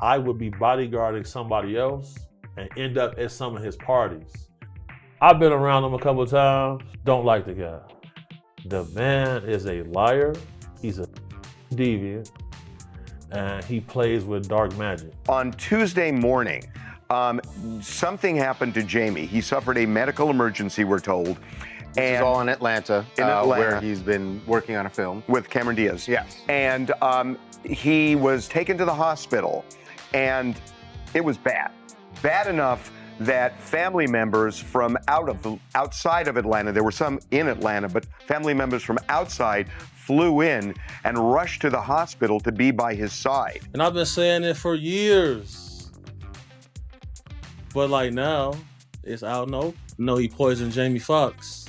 I would be bodyguarding somebody else and end up at some of his parties. I've been around him a couple of times, don't like the guy. The man is a liar, he's a deviant, and he plays with dark magic. On Tuesday morning, something happened to Jamie. He suffered a medical emergency, we're told. This is all in Atlanta, where he's been working on a film. With Cameron Diaz. Yes. And he was taken to the hospital, and it was bad. Bad enough that family members from outside of Atlanta, there were some in Atlanta, but family members from outside flew in and rushed to the hospital to be by his side. And I've been saying it for years. But like now, it's out no. No, he poisoned Jamie Foxx.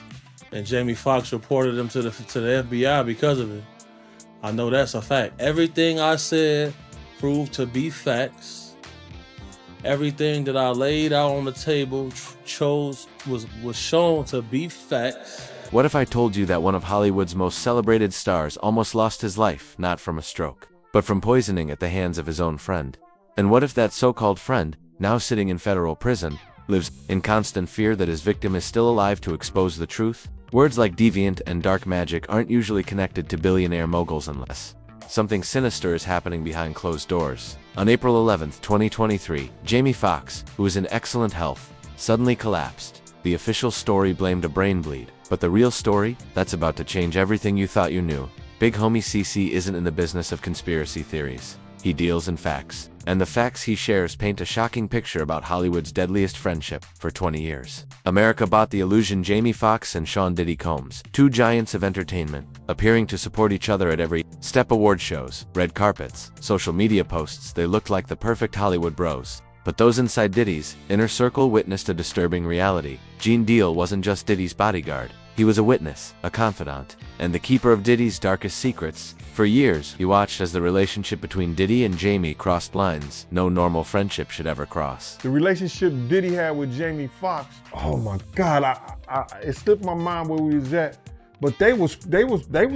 And Jamie Foxx reported him to the FBI because of it. I know that's a fact. Everything I said proved to be facts. Everything that I laid out on the table was shown to be facts. What if I told you that one of Hollywood's most celebrated stars almost lost his life, not from a stroke, but from poisoning at the hands of his own friend? And what if that so-called friend, now sitting in federal prison, lives in constant fear that his victim is still alive to expose the truth? Words like deviant and dark magic aren't usually connected to billionaire moguls unless something sinister is happening behind closed doors. On April 11, 2023, Jamie Foxx, who was in excellent health, suddenly collapsed. The official story blamed a brain bleed, but the real story? That's about to change everything you thought you knew. Big homie CC isn't in the business of conspiracy theories. He deals in facts. And the facts he shares paint a shocking picture about Hollywood's deadliest friendship for 20 years. America bought the illusion Jamie Foxx and Sean Diddy Combs, two giants of entertainment, appearing to support each other at every step. Award shows, red carpets, social media posts, they looked like the perfect Hollywood bros. But those inside Diddy's inner circle witnessed a disturbing reality. Gene Deal wasn't just Diddy's bodyguard. He was a witness, a confidant, and the keeper of Diddy's darkest secrets. For years, he watched as the relationship between Diddy and Jamie crossed lines no normal friendship should ever cross. The relationship Diddy had with Jamie Foxx, oh my God, it slipped my mind where we was at. But they was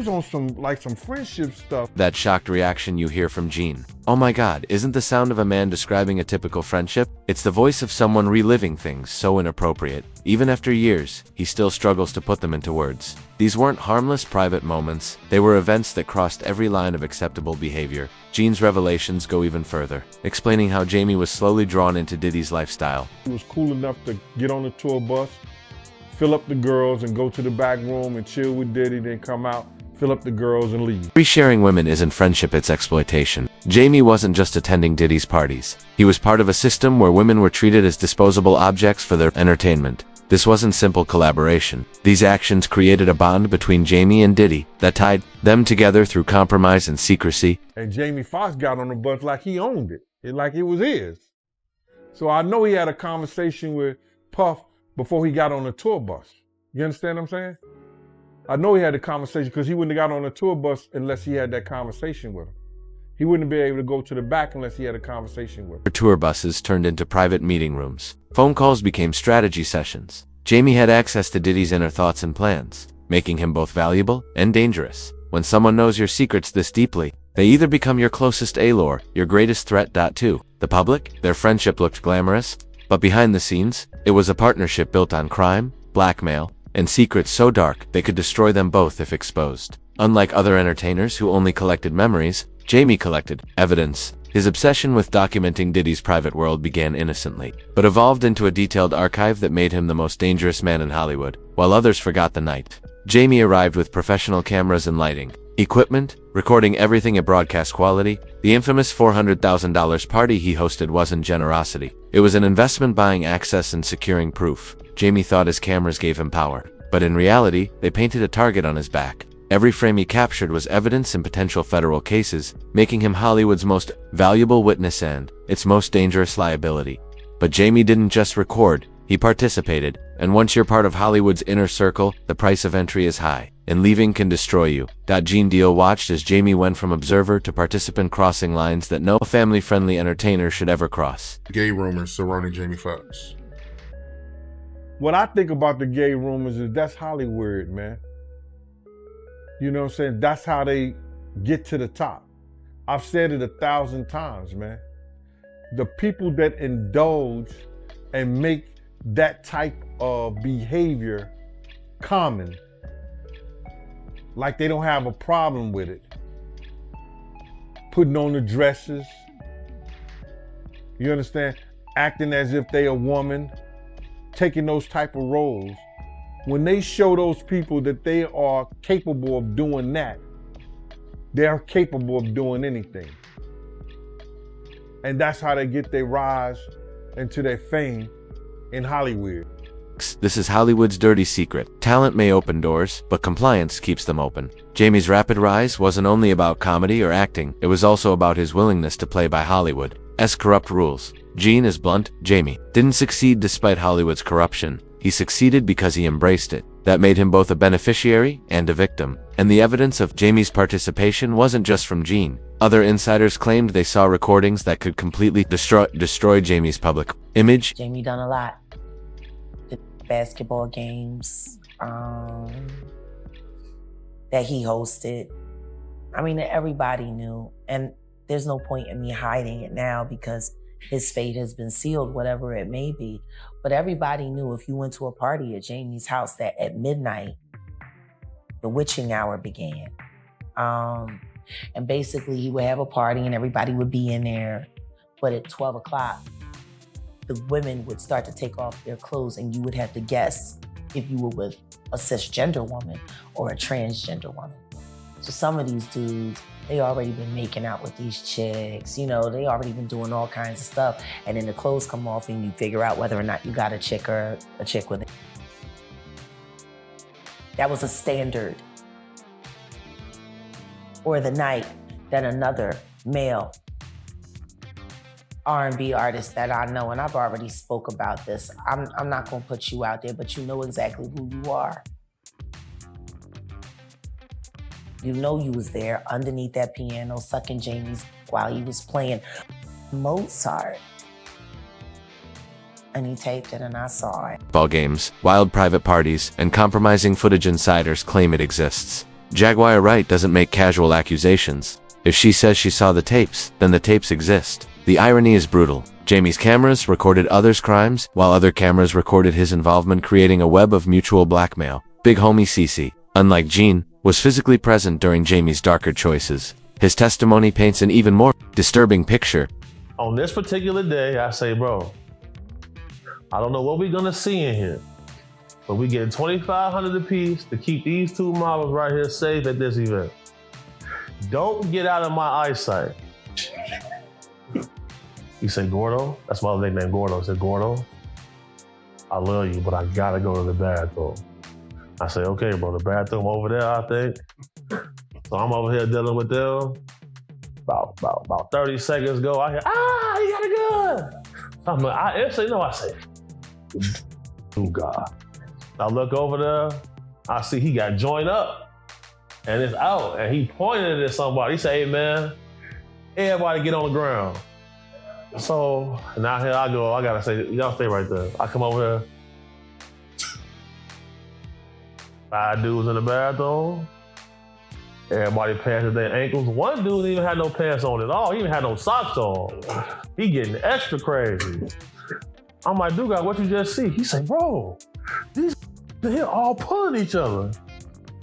on some friendship stuff. That shocked reaction you hear from Gene. Oh my God, isn't the sound of a man describing a typical friendship? It's the voice of someone reliving things so inappropriate. Even after years, he still struggles to put them into words. These weren't harmless private moments, they were events that crossed every line of acceptable behavior. Gene's revelations go even further, explaining how Jamie was slowly drawn into Diddy's lifestyle. He was cool enough to get on the tour bus, fill up the girls and go to the back room and chill with Diddy, then come out, fill up the girls and leave. Resharing women isn't friendship, it's exploitation. Jamie wasn't just attending Diddy's parties. He was part of a system where women were treated as disposable objects for their entertainment. This wasn't simple collaboration. These actions created a bond between Jamie and Diddy that tied them together through compromise and secrecy. And Jamie Foxx got on the bus like he owned it, like it was his. So I know he had a conversation with Puff before he got on the tour bus. You understand what I'm saying? I know he had a conversation because he wouldn't have got on the tour bus unless he had that conversation with him. He wouldn't be able to go to the back unless he had a conversation with him. Tour buses turned into private meeting rooms. Phone calls became strategy sessions. Jamie had access to Diddy's inner thoughts and plans, making him both valuable and dangerous. When someone knows your secrets this deeply, they either become your closest allure, your greatest threat. To the public, their friendship looked glamorous, but behind the scenes, it was a partnership built on crime, blackmail, and secrets so dark they could destroy them both if exposed. Unlike other entertainers who only collected memories, Jamie collected evidence. His obsession with documenting Diddy's private world began innocently, but evolved into a detailed archive that made him the most dangerous man in Hollywood. While others forgot the night, Jamie arrived with professional cameras and lighting equipment, recording everything at broadcast quality. The infamous $400,000 party he hosted wasn't generosity. It was an investment, buying access and securing proof. Jamie thought his cameras gave him power, but in reality, they painted a target on his back. Every frame he captured was evidence in potential federal cases, making him Hollywood's most valuable witness and its most dangerous liability. But Jamie didn't just record, he participated, and once you're part of Hollywood's inner circle, the price of entry is high, and leaving can destroy you. Gene Deal watched as Jamie went from observer to participant, crossing lines that no family-friendly entertainer should ever cross. Gay rumors surrounding Jamie Foxx. What I think about the gay rumors is that's Hollywood, man. You know what I'm saying? That's how they get to the top. I've said it 1,000 times, man. the people that indulge and make that type of behavior common, like they don't have a problem with it, putting on the dresses, you understand, acting as if they a woman, taking those type of roles. When they show those people that they are capable of doing that, they are capable of doing anything. And that's how they get their rise into their fame in Hollywood. This is Hollywood's dirty secret. Talent may open doors, but compliance keeps them open. Jamie's rapid rise wasn't only about comedy or acting, it was also about his willingness to play by Hollywood's corrupt rules. Gene is blunt. Jamie didn't succeed despite Hollywood's corruption. He succeeded because he embraced it. That made him both a beneficiary and a victim. And the evidence of Jamie's participation wasn't just from Gene. Other insiders claimed they saw recordings that could completely destroy Jamie's public image. Jamie done a lot. The basketball games that he hosted. I mean, everybody knew. And there's no point in me hiding it now because his fate has been sealed, whatever it may be. But everybody knew if you went to a party at Jamie's house that at midnight, the witching hour began. And basically he would have a party and everybody would be in there. But at 12 o'clock, the women would start to take off their clothes and you would have to guess if you were with a cisgender woman or a transgender woman. So some of these dudes, they already been making out with these chicks, you know, they already been doing all kinds of stuff. And then the clothes come off and you figure out whether or not you got a chick or a chick with it. That was a standard. Or the night that another male R&B artist that I know, and I've already spoke about this, I'm not gonna put you out there, but you know exactly who you are. You know you was there underneath that piano sucking Jamie's while he was playing Mozart. And he taped it and I saw it. Ball games, wild private parties, and compromising footage. Insiders claim it exists. Jaguar Wright doesn't make casual accusations. If she says she saw the tapes, then the tapes exist. The irony is brutal. Jamie's cameras recorded others' crimes, while other cameras recorded his involvement, creating a web of mutual blackmail. Big homie Cece, unlike Gene, was physically present during Jamie's darker choices. His testimony paints an even more disturbing picture. On this particular day, I say, bro, I don't know what we're gonna see in here, but we get $2,500 apiece to keep these two models right here safe at this event. Don't get out of my eyesight. He said, Gordo, that's my nickname, Gordo. He said, Gordo, I love you, but I gotta go to the bathroom. I say, okay, bro, the bathroom over there, I think. So I'm over here dealing with them. About 30 seconds go, I hear, he got a gun. I'm like, I instantly know, I say, oh God. I look over there, I see he got joined up and it's out and he pointed it at somebody. He said, hey man, everybody get on the ground. So now here I go, I gotta say, y'all stay right there. I come over there. 5 dudes in the bathroom. Everybody passes their ankles. One dude didn't even have no pants on at all. He even had no socks on. He getting extra crazy. I'm like, dude, what you just see? He said, bro, these here all pulling each other.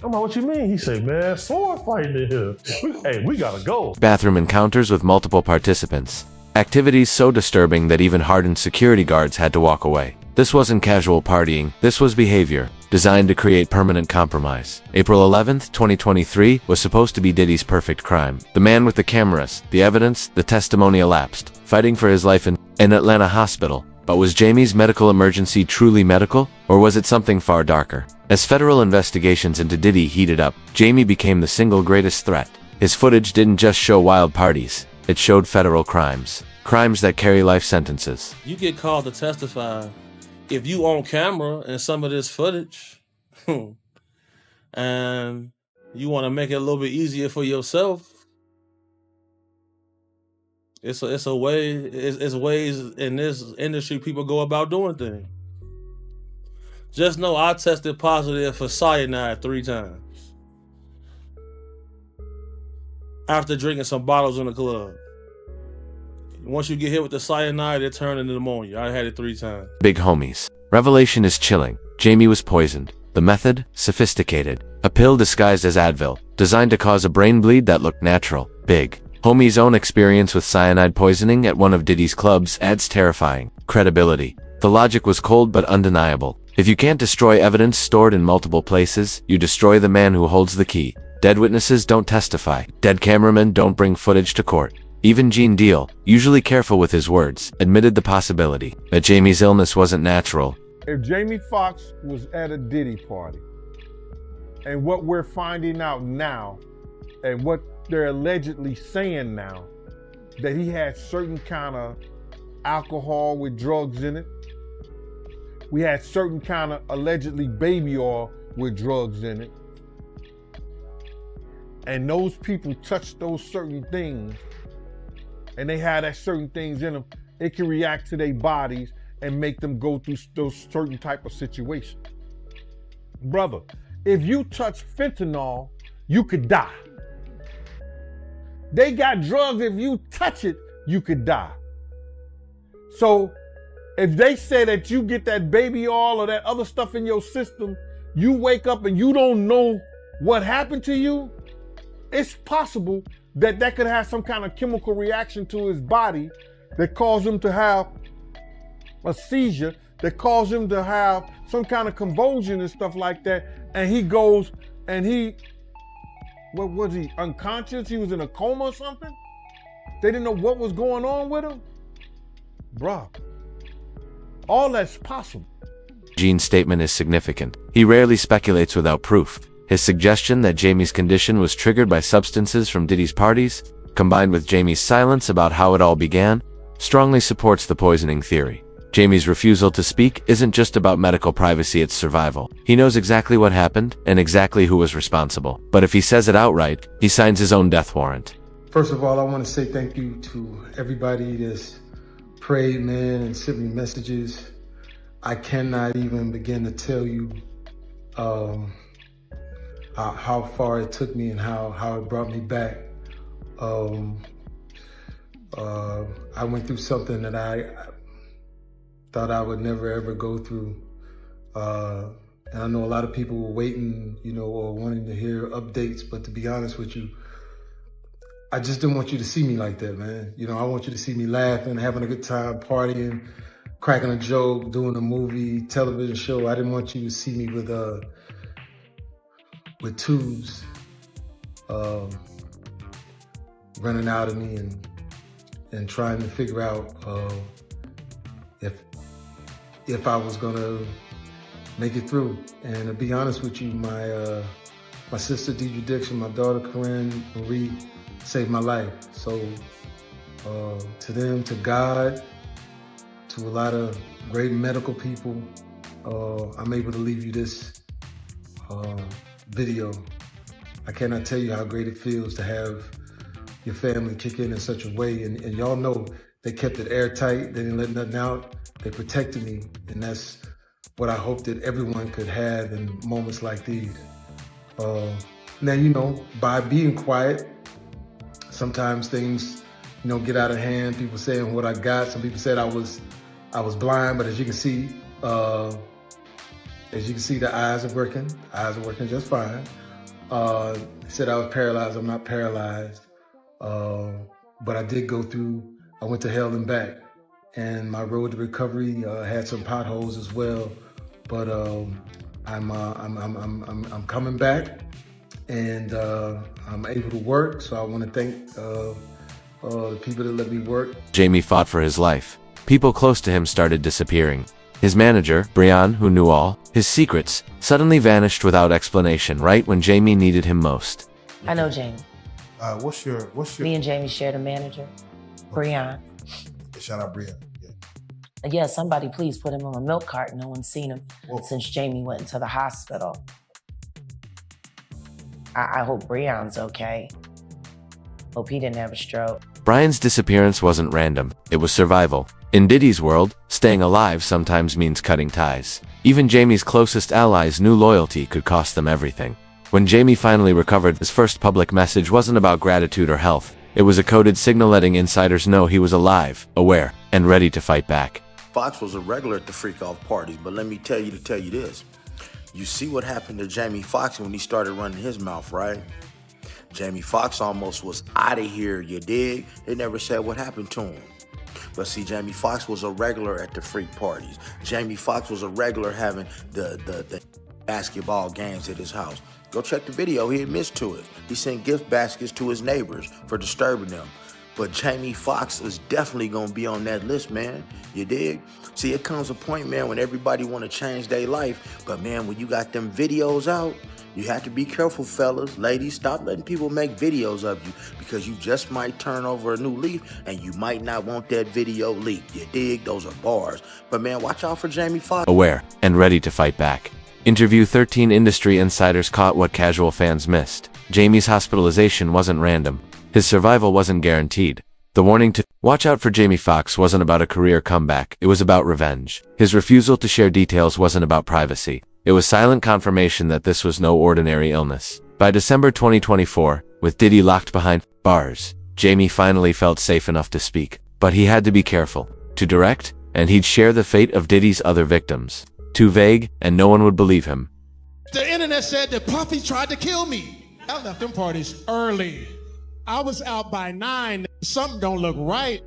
I'm like, what you mean? He said, man, sword fighting in here. Hey, we gotta go. Bathroom encounters with multiple participants. Activities so disturbing that even hardened security guards had to walk away. This wasn't casual partying, this was behavior designed to create permanent compromise. April 11th, 2023 was supposed to be Diddy's perfect crime. The man with the cameras, the evidence, the testimony elapsed, fighting for his life in an Atlanta hospital. But was Jamie's medical emergency truly medical, or was it something far darker? As federal investigations into Diddy heated up, Jamie became the single greatest threat. His footage didn't just show wild parties, it showed federal crimes. Crimes that carry life sentences. You get called to testify if you on camera and some of this footage, and you want to make it a little bit easier for yourself. It's ways in this industry people go about doing things. Just know I tested positive for cyanide 3 times after drinking some bottles in the club. Once you get hit with the cyanide, it turns into pneumonia. I had it 3 times. Big homies. Revelation is chilling. Jamie was poisoned. The method? Sophisticated. A pill disguised as Advil, designed to cause a brain bleed that looked natural. Big homie's own experience with cyanide poisoning at one of Diddy's clubs adds terrifying credibility. The logic was cold but undeniable. If you can't destroy evidence stored in multiple places, you destroy the man who holds the key. Dead witnesses don't testify. Dead cameramen don't bring footage to court. Even Gene Deal, usually careful with his words, admitted the possibility that Jamie's illness wasn't natural. If Jamie Foxx was at a Diddy party, and what we're finding out now, and what they're allegedly saying now, that he had certain kind of alcohol with drugs in it. We had certain kind of allegedly baby oil with drugs in it. And those people touch those certain things, and they have that certain things in them, it can react to their bodies and make them go through those certain type of situations. Brother, if you touch fentanyl, you could die. They got drugs, if you touch it, you could die. So if they say that you get that baby oil or that other stuff in your system, you wake up and you don't know what happened to you, it's possible that that could have some kind of chemical reaction to his body that caused him to have a seizure, that caused him to have some kind of convulsion and stuff like that. And he goes and what was he, unconscious? He was in a coma or something? They didn't know what was going on with him? Bruh, all that's possible. Gene's statement is significant. He rarely speculates without proof. His suggestion that Jamie's condition was triggered by substances from Diddy's parties, combined with Jamie's silence about how it all began, strongly supports the poisoning theory. Jamie's refusal to speak isn't just about medical privacy, it's survival. He knows exactly what happened and exactly who was responsible. But if he says it outright, he signs his own death warrant. First of all, I want to say thank you to everybody that's prayed, man, and sent me messages. I cannot even begin to tell you how far it took me and how it brought me back. I went through something that I thought I would never ever go through. And I know a lot of people were waiting, or wanting to hear updates, but to be honest with you, I just didn't want you to see me like that, man. I want you to see me laughing, having a good time, partying, cracking a joke, doing a movie, television show. I didn't want you to see me with tubes running out of me and trying to figure out if I was gonna make it through. And to be honest with you, my sister Deidre Dixon, my daughter Corinne Marie saved my life. So to them, to God, to a lot of great medical people, I'm able to leave you this video. I cannot tell you how great it feels to have your family kick in such a way. And y'all know they kept it airtight. They didn't let nothing out. They protected me. And that's what I hope that everyone could have in moments like these. Now, by being quiet, sometimes things, get out of hand. People saying what I got. Some people said I was blind, but as you can see, the eyes are working. Eyes are working just fine. They said I was paralyzed. I'm not paralyzed. But I did go through, I went to hell and back. And my road to recovery had some potholes as well. But I'm coming back, and I'm able to work. So I want to thank the people that let me work. Jamie fought for his life. People close to him started disappearing. His manager, Brian, who knew all his secrets, suddenly vanished without explanation right when Jamie needed him most. I know Jamie. What's your? Me and Jamie shared a manager, Brian. Shout out Brian. Yeah, somebody please put him on a milk cart. No one's seen him since Jamie went into the hospital. I hope Brian's okay. Hope he didn't have a stroke. Brian's disappearance wasn't random, it was survival. In Diddy's world, staying alive sometimes means cutting ties. Even Jamie's closest allies knew loyalty could cost them everything. When Jamie finally recovered, his first public message wasn't about gratitude or health. It was a coded signal letting insiders know he was alive, aware, and ready to fight back. Foxx was a regular at the freak-off parties, but let me tell you this. You see what happened to Jamie Foxx when he started running his mouth, right? Jamie Foxx almost was out of here, you dig? They never said what happened to him. But see, Jamie Foxx was a regular at the freak parties. Jamie Foxx was a regular having the basketball games at his house. Go check the video, he admits to it. He sent gift baskets to his neighbors for disturbing them. But Jamie Foxx is definitely gonna be on that list, man. You dig? See, it comes a point, man, when everybody wanna change their life. But man, when you got them videos out, you have to be careful, fellas. Ladies, stop letting people make videos of you because you just might turn over a new leaf and you might not want that video leaked. You dig? Those are bars. But man, watch out for Jamie Foxx. Aware and ready to fight back. Interview 13 industry insiders caught what casual fans missed. Jamie's hospitalization wasn't random. His survival wasn't guaranteed. The warning to watch out for Jamie Foxx wasn't about a career comeback. It was about revenge. His refusal to share details wasn't about privacy. It was silent confirmation that this was no ordinary illness. By December 2024, with Diddy locked behind bars, Jamie finally felt safe enough to speak. But he had to be careful. Too direct, and he'd share the fate of Diddy's other victims. Too vague, and no one would believe him. The internet said that Puffy tried to kill me. I left them parties early. I was out by 9. Something don't look right.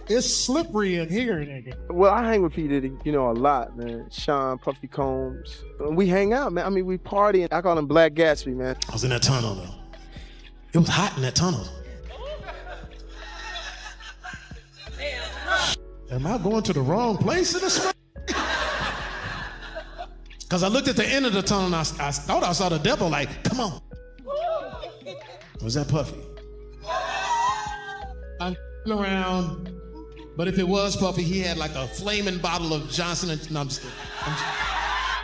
It's slippery in here, nigga. Well, I hang with P. Diddy, a lot, man. Sean, Puffy Combs. We hang out, man. I mean, we party. I call him Black Gatsby, man. I was in that tunnel, though. It was hot in that tunnel. Am I going to the wrong place in this? Because I looked at the end of the tunnel and I thought I saw the devil, like, come on. Was that Puffy? I'm around, but if it was Puffy, he had like a flaming bottle of Johnson and no, I'm just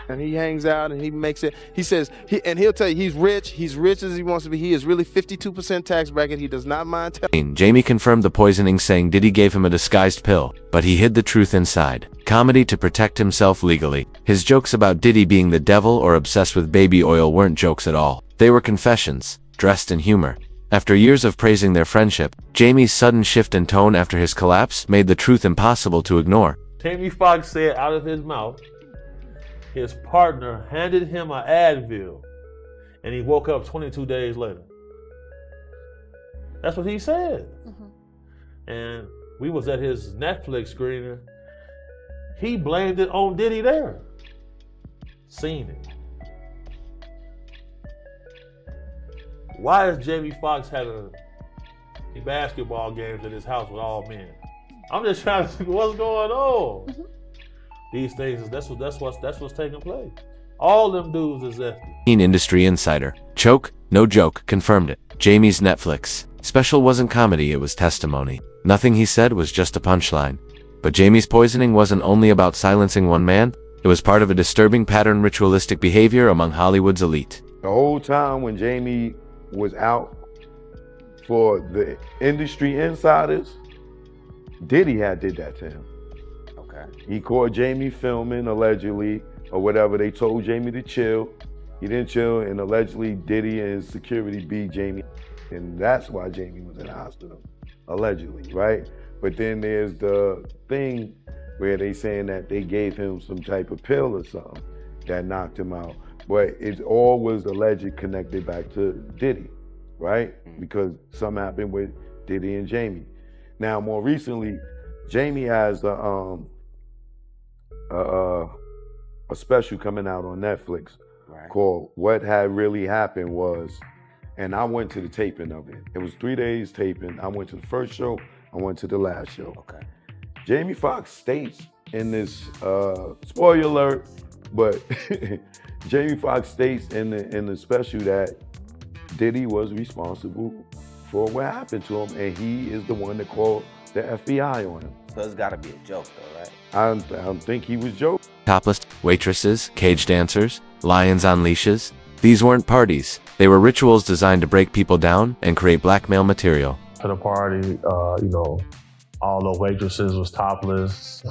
and he hangs out and he makes it. He says, he'll tell you he's rich. He's rich as he wants to be. He is really 52% tax bracket. He does not mind telling. Jamie confirmed the poisoning, saying Diddy gave him a disguised pill, but he hid the truth inside. Comedy to protect himself legally. His jokes about Diddy being the devil or obsessed with baby oil weren't jokes at all. They were confessions, dressed in humor. After years of praising their friendship, Jamie's sudden shift in tone after his collapse made the truth impossible to ignore. Jamie Foxx said out of his mouth, his partner handed him an Advil, and he woke up 22 days later. That's what he said. Mm-hmm. And we was at his Netflix screener. He blamed it on Diddy there. Seen it. Why is Jamie Foxx having basketball games at his house with all men? I'm just trying to see what's going on. Mm-hmm. These things, that's what's taking place. All them dudes is empty. Industry insider. Choke, no joke, confirmed it. Jamie's Netflix special wasn't comedy, it was testimony. Nothing he said was just a punchline. But Jamie's poisoning wasn't only about silencing one man, it was part of a disturbing pattern ritualistic behavior among Hollywood's elite. The whole time when Jamie was out for the industry insiders, Diddy did that to him. Okay. He caught Jamie filming, allegedly, or whatever. They told Jamie to chill. He didn't chill, and allegedly Diddy and his security beat Jamie. And that's why Jamie was in the hospital, allegedly, right? But then there's the thing where they saying that they gave him some type of pill or something that knocked him out. But it all was alleged connected back to Diddy, right? Because something happened with Diddy and Jamie. Now, more recently, Jamie has a special coming out on Netflix called What Had Really Happened Was, and I went to the taping of it. It was 3 days taping. I went to the first show, I went to the last show. Okay. Jamie Foxx states in this, spoiler alert, but Jamie Foxx states in the special that Diddy was responsible for what happened to him, and he is the one that called the FBI on him. So it's gotta be a joke though, right? I don't think he was joking. Topless waitresses, cage dancers, lions on leashes. These weren't parties. They were rituals designed to break people down and create blackmail material. To the party, all the waitresses was topless.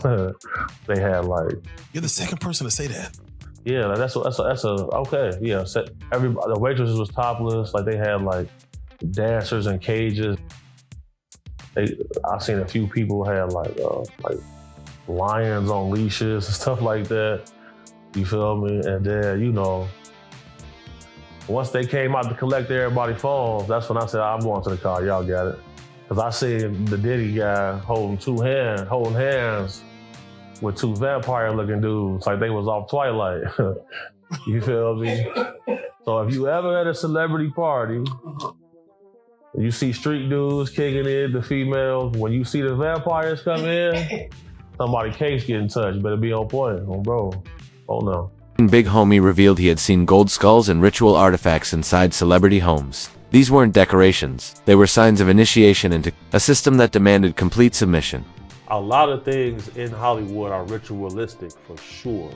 They had like... You're the second person to say that. Yeah, that's okay. Yeah, the waitresses was topless. Like they had like dancers in cages. I seen a few people have like lions on leashes and stuff like that. You feel me? And then, you know, once they came out to collect everybody's phones, that's when I said, I'm going to the car, y'all got it. Because I seen the Diddy guy holding hands with two vampire-looking dudes, like they was off Twilight. You feel me? So if you ever at a celebrity party, you see street dudes kicking it, the females, when you see the vampires come in, somebody case getting touched, better be on point, bro. Oh no. Big Homie revealed he had seen gold skulls and ritual artifacts inside celebrity homes. These weren't decorations, they were signs of initiation into a system that demanded complete submission. A lot of things in Hollywood are ritualistic for sure.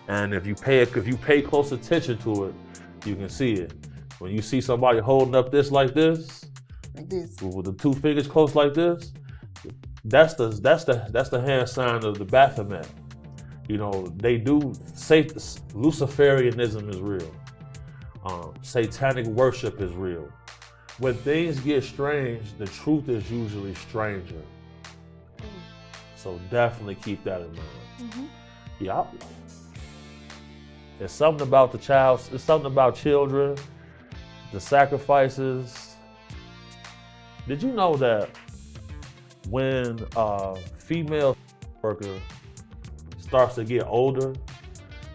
And if you pay close attention to it, you can see it. When you see somebody holding up this like this, with the two fingers close like this, that's the hand sign of the Baphomet. You know, they do say Luciferianism is real. Satanic worship is real. When things get strange, the truth is usually stranger. So definitely keep that in mind. Yeah. It's something about it's something about children, the sacrifices. Did you know that when a female worker starts to get older,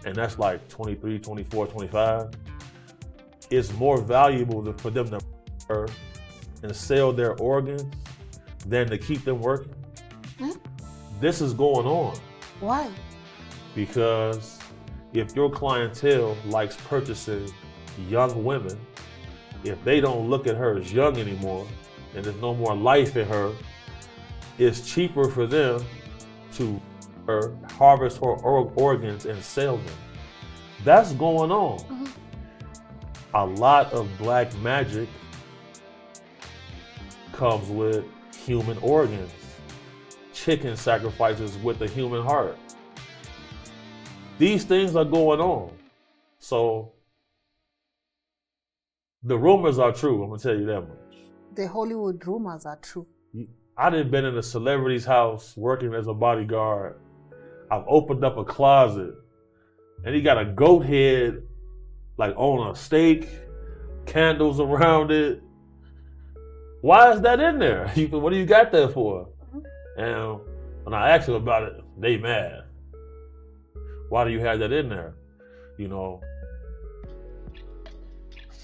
and that's like 23, 24, 25, it's more valuable for them to her and sell their organs than to keep them working? This is going on. Why? Because if your clientele likes purchasing young women, if they don't look at her as young anymore, and there's no more life in her, it's cheaper for them to harvest her organs and sell them. That's going on. A lot of black magic comes with human organs. Chicken sacrifices with the human heart. These things are going on. So the rumors are true, I'm gonna tell you that much. The Hollywood rumors are true. I done been in a celebrity's house working as a bodyguard. I've opened up a closet and he got a goat head like on a stake, candles around it. Why is that in there? What do you got that for? And when I asked them about it, they mad. Why do you have that in there? You know,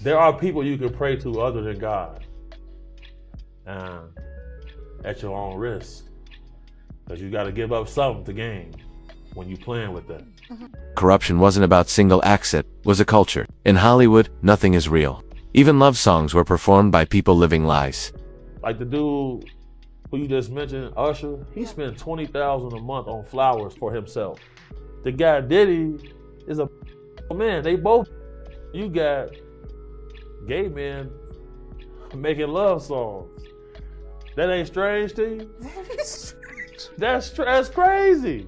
there are people you can pray to other than God, and at your own risk, because you got to give up something to gain when you playing with that. Corruption wasn't about single acts, it was a culture. In Hollywood, nothing is real. Even love songs were performed by people living lies. Like the dude who you just mentioned, Usher, he spent $20,000 a month on flowers for himself. The guy Diddy is a man. They both, you got gay men making love songs. That ain't strange to you? That's crazy.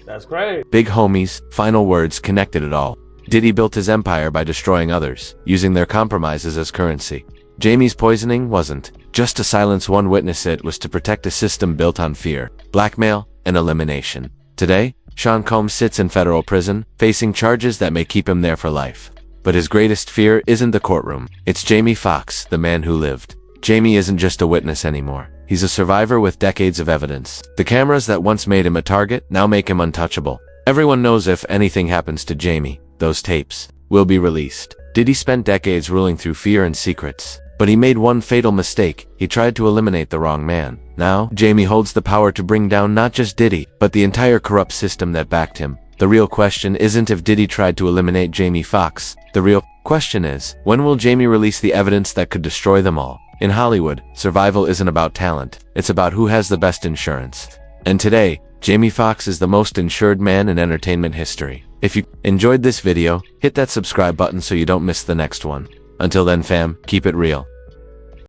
That's crazy. Big Homie's final words connected it all. Diddy built his empire by destroying others, using their compromises as currency. Jamie's poisoning wasn't just to silence one witness, it was to protect a system built on fear, blackmail, and elimination. Today, Sean Combs sits in federal prison, facing charges that may keep him there for life. But his greatest fear isn't the courtroom. It's Jamie Foxx, the man who lived. Jamie isn't just a witness anymore. He's a survivor with decades of evidence. The cameras that once made him a target now make him untouchable. Everyone knows if anything happens to Jamie, those tapes will be released. Diddy spent decades ruling through fear and secrets. But he made one fatal mistake. He tried to eliminate the wrong man. Now, Jamie holds the power to bring down not just Diddy, but the entire corrupt system that backed him. The real question isn't if Diddy tried to eliminate Jamie Foxx. The real question is, when will Jamie release the evidence that could destroy them all? In Hollywood, survival isn't about talent. It's about who has the best insurance. And today, Jamie Foxx is the most insured man in entertainment history. If you enjoyed this video, hit that subscribe button so you don't miss the next one. Until then fam, keep it real.